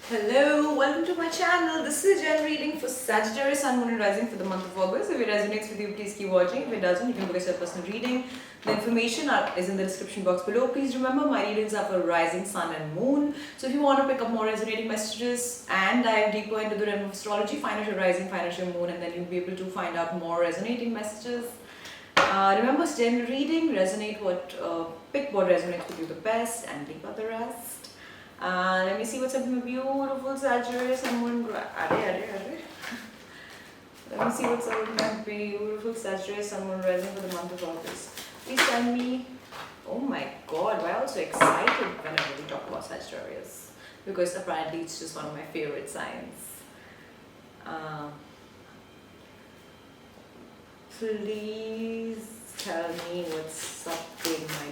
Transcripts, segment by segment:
Hello, welcome to my channel. This is a general reading for Sagittarius, Sun, Moon and Rising for the month of August. If it resonates with you, please keep watching. If it doesn't, you can book a personal reading. The information is in the description box below. Please remember, my readings are for Rising, Sun and Moon. So if you want to pick up more resonating messages and dive deeper into the realm of astrology, find out your Rising, find out your Moon, and then you'll be able to find out more resonating messages. Remember, it's general reading. Pick what resonates with you the best and leave out the rest. Let me see what's up with my beautiful Sagittarius and Moon. Let me see what's up with my beautiful Sagittarius and Moon rising for the month of August. Please tell me. Oh my God, why am I so excited whenever we talk about Sagittarius? Because apparently it's just one of my favorite signs. Please tell me what's up with my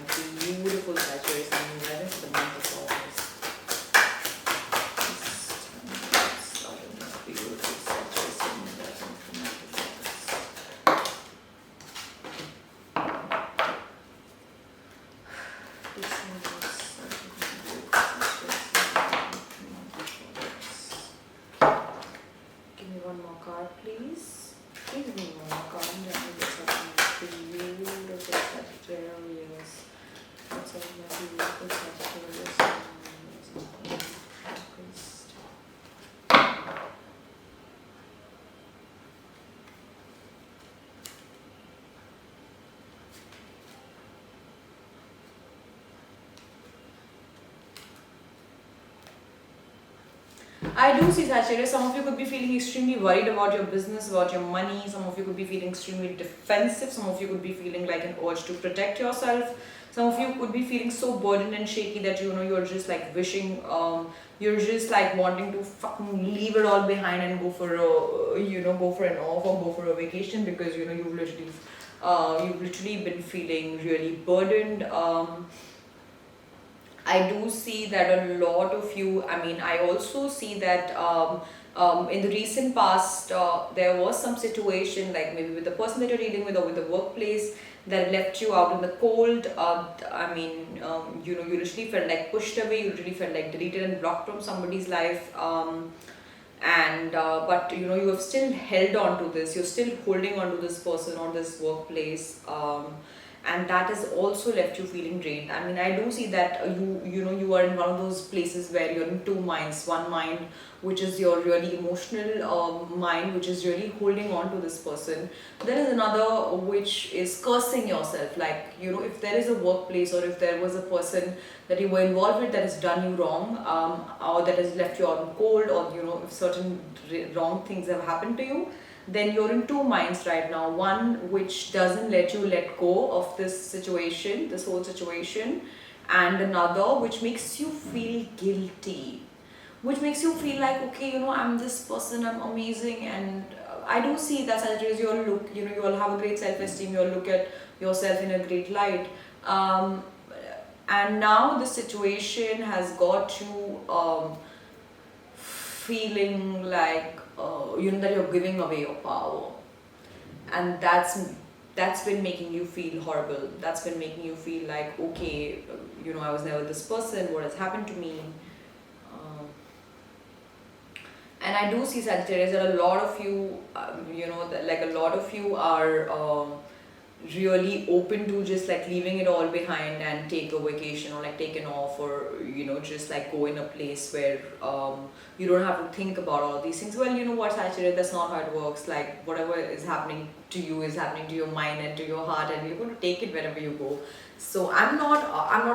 beautiful Sagittarius and Moon rising for the month of August. Give me one more card, please. Please give me one more card. Let me get up my beautiful Sagittarius. What's up with my beautiful Sagittarius? I do see Sagittarius. Some of you could be feeling extremely worried about your business, about your money. Some of you could be feeling extremely defensive. Some of you could be feeling like an urge to protect yourself. Some of you could be feeling so burdened and shaky that you're just like wishing, you're just like wanting to fucking leave it all behind and go for go for an off or go for a vacation because you've literally been feeling really burdened. I do see that a lot of you, I also see that in the recent past, there was some situation like maybe with the person that you're dealing with or with the workplace that left you out in the cold. You literally felt like pushed away, you literally felt like deleted and blocked from somebody's life. But you have still held on to this, you're still holding on to this person or this workplace. And that has also left you feeling drained. I do see that you are in one of those places where you're in two minds. One mind which is your really emotional mind, which is really holding on to this person. There is another which is cursing yourself, like if there is a workplace or if there was a person that you were involved with that has done you wrong, or that has left you out in cold, or if certain wrong things have happened to you, then you're in two minds right now. One which doesn't let you let go of this situation, this whole situation, and another which makes you feel guilty, which makes you feel like, okay, I'm this person, I'm amazing. And I do see that Sagittarius, you'll have a great self-esteem, you'll look at yourself in a great light. And now the situation has got you feeling like that you're giving away your power, and that's been making you feel horrible. That's been making you feel like, okay, I was never this person, what has happened to me? And I do see Sagittarius that a lot of you, a lot of you are really open to just like leaving it all behind and take a vacation or like take an off, or just like go in a place where you don't have to think about all these things. Well, you know what, Sagittarius, that's not how it works. Like whatever is happening to you is happening to your mind and to your heart, and you're going to take it wherever you go. So I'm not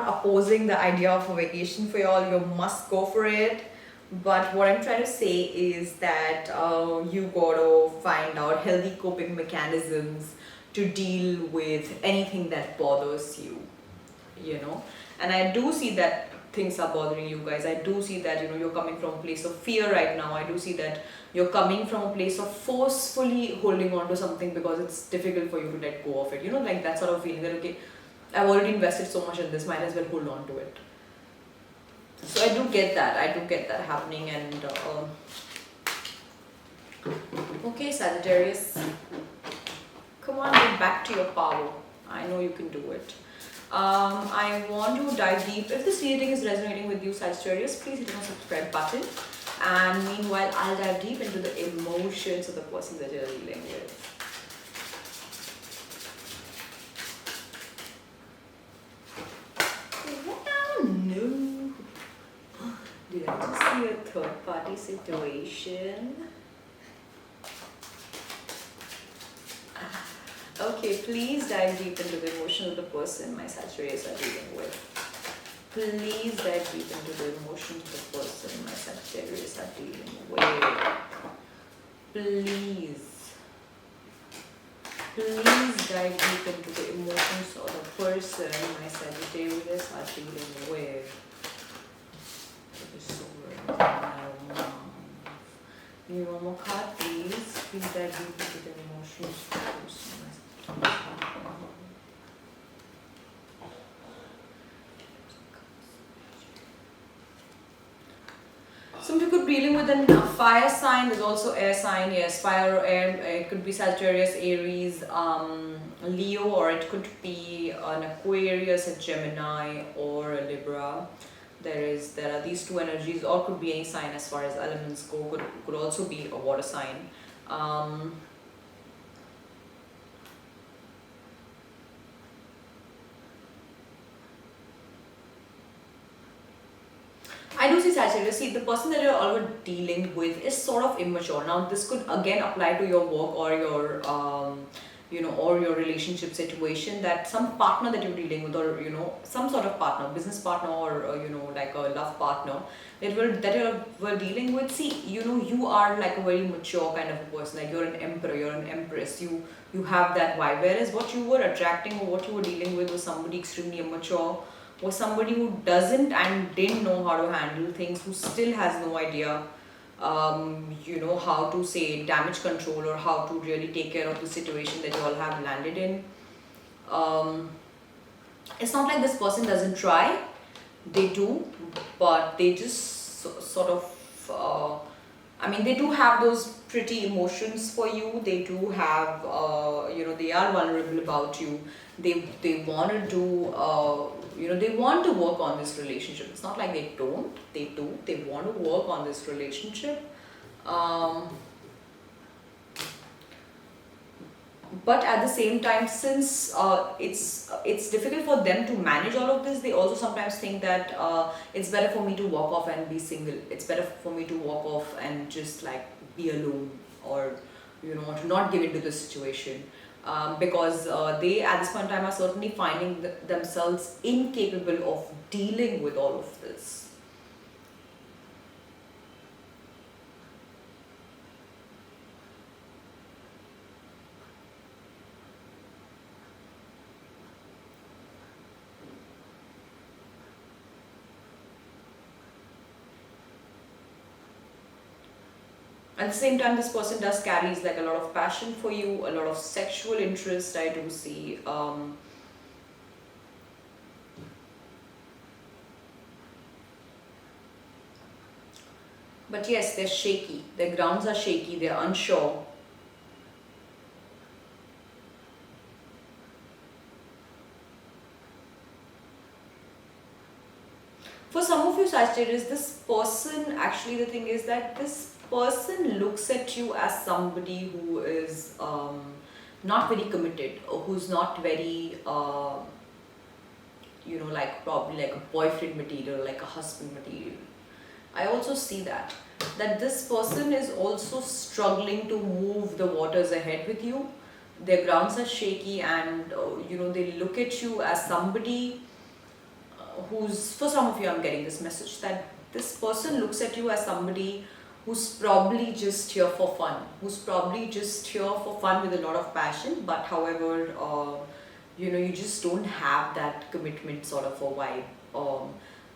opposing the idea of a vacation for y'all. You must go for it. But what I'm trying to say is that you gotta find out healthy coping mechanisms to deal with anything that bothers you. And I do see that things are bothering you guys. I do see that you're coming from a place of fear right now. I do see that you're coming from a place of forcefully holding on to something because it's difficult for you to let go of it. Like that sort of feeling that, okay, I've already invested so much in this, might as well hold on to it. So I do get that happening. And okay, Sagittarius, come on, get back to your power. I know you can do it. I want to dive deep. If this reading is resonating with you, Sagittarius, please hit the subscribe button And meanwhile, I'll dive deep into the emotions of the person that you're dealing with. Wow, no. Did I just see a third party situation? Okay, please dive deep into the emotions of the person my Sagittarius are dealing with. Please dive deep into the emotions of the person my Sagittarius are dealing with. Please. Please dive deep into the emotions of the person my Sagittarius are dealing with. Give me one more card, please. Please dive deep into the emotions of the person my Sagittarius are dealing with. Some people dealing with a fire sign. There's also air sign. Yes, fire or air. It could be Sagittarius, Aries, Leo, or it could be an Aquarius, a Gemini, or a Libra. There are these two energies, or could be any sign as far as elements go. Could also be a water sign. I do see Sagittarius. See, the person that you're already dealing with is sort of immature. Now, this could again apply to your work or your, or your relationship situation. That some partner that you're dealing with, or some sort of partner, business partner, or like a love partner that you're dealing with. See, you are like a very mature kind of a person. Like you're an emperor, you're an empress. You have that vibe. Whereas what you were attracting or what you were dealing with was somebody extremely immature, was somebody who doesn't and didn't know how to handle things, who still has no idea, how to say damage control or how to really take care of the situation that you all have landed in. It's not like this person doesn't try, they do, but they just sort of, they do have those pretty emotions for you. They do have, they are vulnerable about you. They want to do, they want to work on this relationship. It's not like they don't, they do. They want to work on this relationship. But at the same time, since it's difficult for them to manage all of this, they also sometimes think that it's better for me to walk off and be single. It's better for me to walk off and just like be alone, or to not give into the situation, because they at this point in time are certainly finding themselves incapable of dealing with all of this. At the same time, this person does carries like a lot of passion for you, a lot of sexual interest, I do see. But yes, they're shaky. Their grounds are shaky. They're unsure. For some of you Sagittarius, this person, actually the thing is that this person looks at you as somebody who is not very committed, or who's not very, like probably like a boyfriend material, like a husband material. I also see that this person is also struggling to move the waters ahead with you. Their grounds are shaky, and they look at you as somebody who's, for some of you I'm getting this message that this person looks at you as somebody who's probably just here for fun, who's probably just here for fun with a lot of passion, but however, you just don't have that commitment sort of a vibe.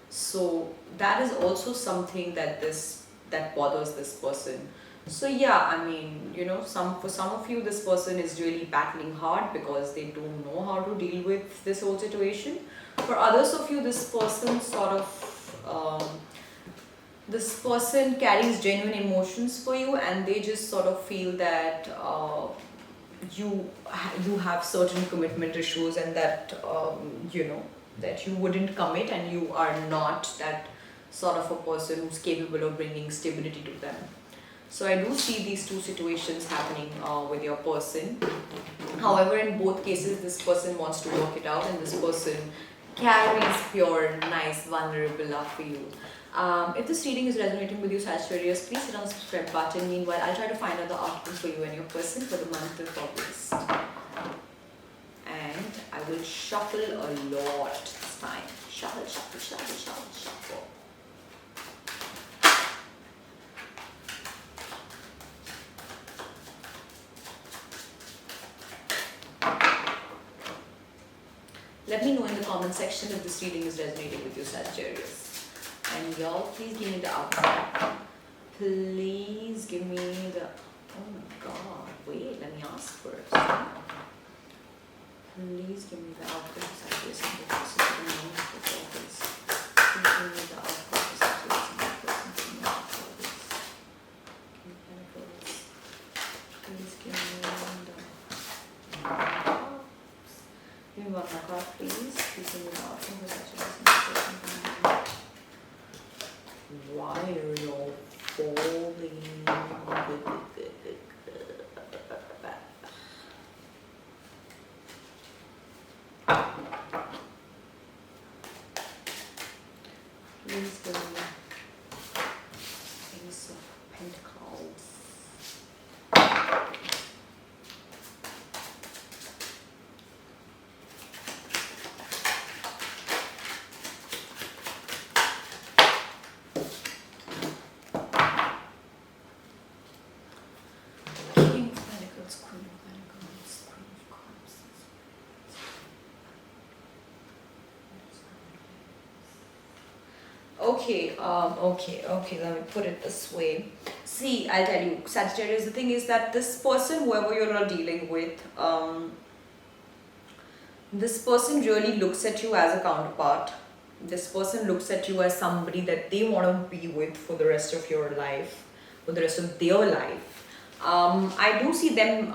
So that is also something that bothers this person. So yeah, for some of you, this person is really battling hard because they don't know how to deal with this whole situation. For others of you, this person this person carries genuine emotions for you, and they just sort of feel that you have certain commitment issues, and that that you wouldn't commit, and you are not that sort of a person who's capable of bringing stability to them. So I do see these two situations happening with your person. However, in both cases, this person wants to work it out, and this person carries pure, nice, vulnerable love for you. If this reading is resonating with you, Sagittarius, please hit on the subscribe button. Meanwhile, I'll try to find out the outcome for you and your person for the month of August. And I will shuffle a lot this time. Shuffle, shuffle, shuffle, shuffle, shuffle. Let me know in the comment section if this reading is resonating with you, Sagittarius. And y'all, please give me the outcome. Please give me the... Oh my god, wait, let me ask first. Please give me the outcome, Sagittarius, and the person for the month of August. Please give me the outcome for Sagittarius and the person for the month of August. Please give me the... Give me one more card, please. Please give me the outcome for Sagittarius and the person for the month. Why are you falling? Please give me Ace of Pentacles. King of Pentacles, Queen of Pentacles, Queen of Cups. Okay, let me put it this way. See, I'll tell you, Sagittarius, the thing is that this person, whoever you're dealing with, this person really looks at you as a counterpart. This person looks at you as somebody that they want to be with for the rest of your life, for the rest of their life. I do see them,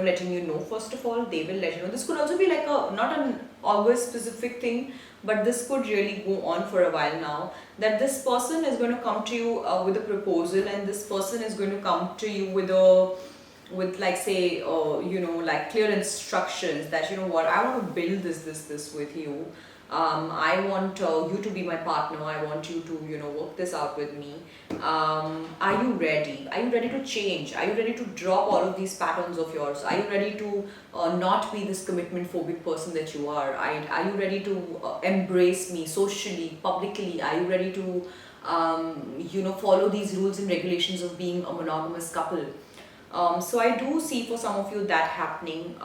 letting you know. First of all, they will let you know. This could also be like not an August specific thing, but this could really go on for a while now. That this person is going to come to you with a proposal, and this person is going to come to you with like say, like clear instructions that, you know what, I want to build this with you. I want you to be my partner. I want you to, work this out with me. Are you ready? Are you ready to change? Are you ready to drop all of these patterns of yours? Are you ready to not be this commitment phobic person that you are? Are you ready to embrace me socially, publicly? Are you ready to, follow these rules and regulations of being a monogamous couple? So I do see for some of you that happening.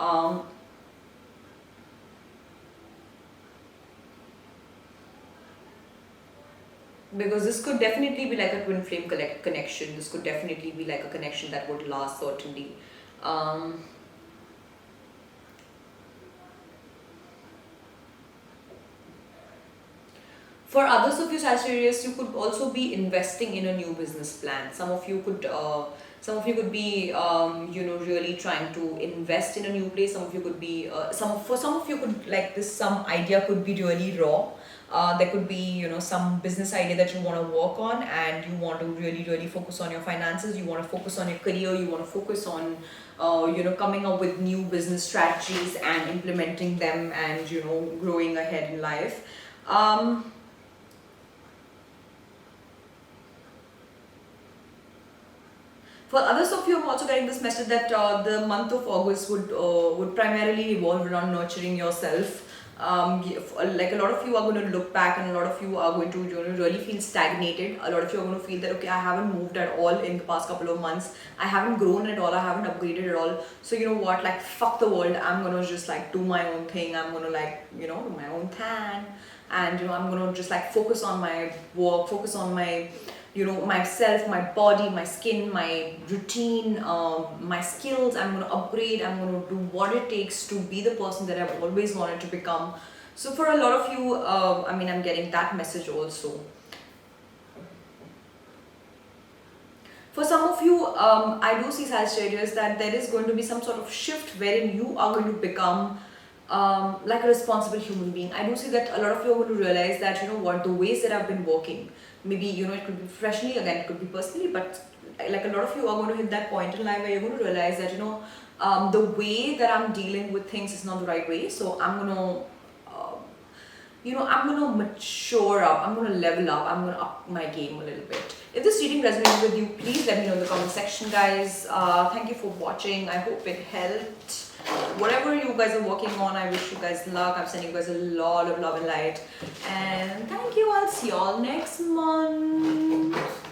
Because this could definitely be like a twin flame connection. This could definitely be like a connection that would last, certainly. For others of you, Sagittarius, you could also be investing in a new business plan. Some of you could be, really trying to invest in a new place. Some of you could be, some of you could like this. Some idea could be really raw. There could be, some business idea that you want to work on, and you want to really focus on your finances. You want to focus on your career. You want to focus on, coming up with new business strategies and implementing them, and growing ahead in life. For others of you, I'm also getting this message that the month of August would primarily revolve around nurturing yourself. Like a lot of you are going to look back, and a lot of you are going to really feel stagnated. A lot of you are going to feel that, okay, I haven't moved at all in the past couple of months. I haven't grown at all. I haven't upgraded at all. So you know what, like fuck the world. I'm going to just like do my own thing. I'm going to like, do my own thing. And I'm going to just like focus on my work, focus on my myself, my body, my skin, my routine, my skills. I'm going to upgrade. I'm going to do what it takes to be the person that I've always wanted to become. So for a lot of you, I'm getting that message also. For some of you, I do see, Sagittarius, that there is going to be some sort of shift wherein you are going to become like a responsible human being. I do see that a lot of you are going to realize that, you know what, the ways that I've been working, maybe, you know, it could be professionally, again, it could be personally, but like a lot of you are going to hit that point in life where you're going to realize that, you know, the way that I'm dealing with things is not the right way. So I'm going to, you know, I'm going to mature up, I'm going to level up, I'm going to up my game a little bit. If this reading resonated with you, please let me know in the comment section, guys. Thank you for watching. I hope it helped. Whatever you guys are working on, I wish you guys luck. I'm sending you guys a lot of love and light. And thank you. I'll see you all next month.